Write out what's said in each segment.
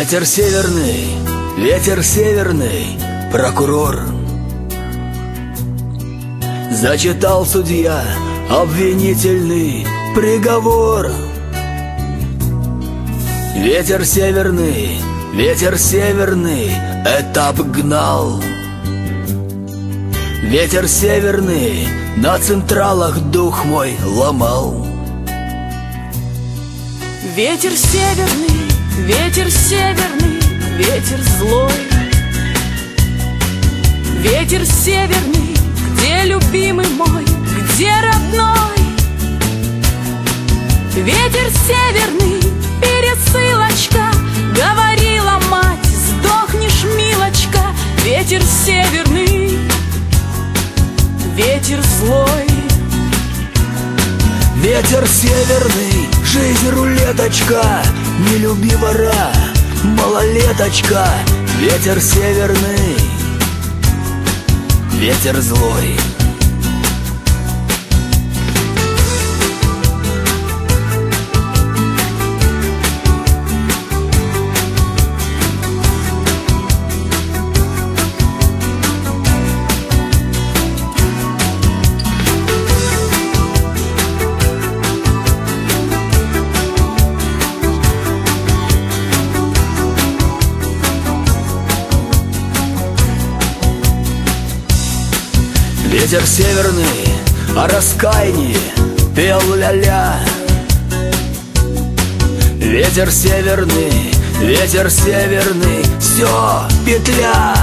ветер северный, прокурор. Зачитал судья обвинительный приговор. Ветер северный, этап гнал. Ветер северный на централах дух мой ломал. Ветер северный, ветер злой. Ветер северный, где любимый мой, где родной? Ветер северный, пересылочка, говорила мать, сдохнешь, милочка. Ветер северный, ветер злой. Ветер северный, жизнь рулеточка, не люби вора, малолеточка. Ветер северный, ветер злой. Ветер северный о раскаянии пел ля-ля. Ветер северный, все, петля.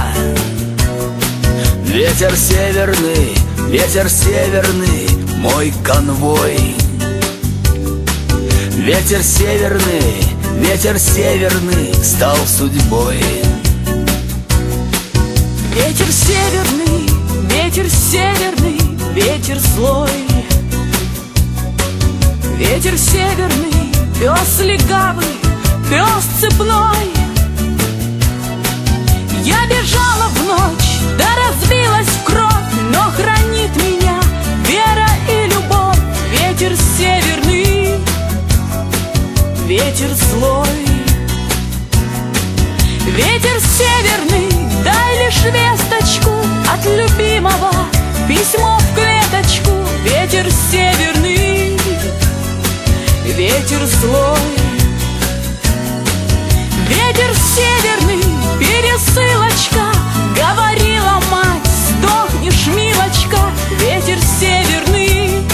Ветер северный, мой конвой. Ветер северный, стал судьбой. Ветер северный, ветер злой. Ветер северный, пес легавый, пес цепной. Я бежала в ночь, да разбилась в кровь, но хранит меня вера и любовь. Ветер северный, ветер злой. Ветер северный, дай лишь весточку от любимого, письмо в клеточку. Ветер северный, ветер злой. Ветер северный, пересылочка, говорила мать, сдохнешь, милочка. Ветер северный,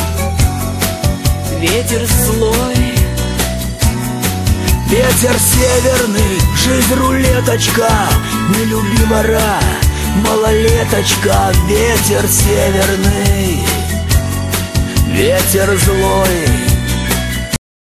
ветер злой. Ветер северный, жизнь рулеточка, не люби вора, малолеточка. Ветер северный, ветер злой.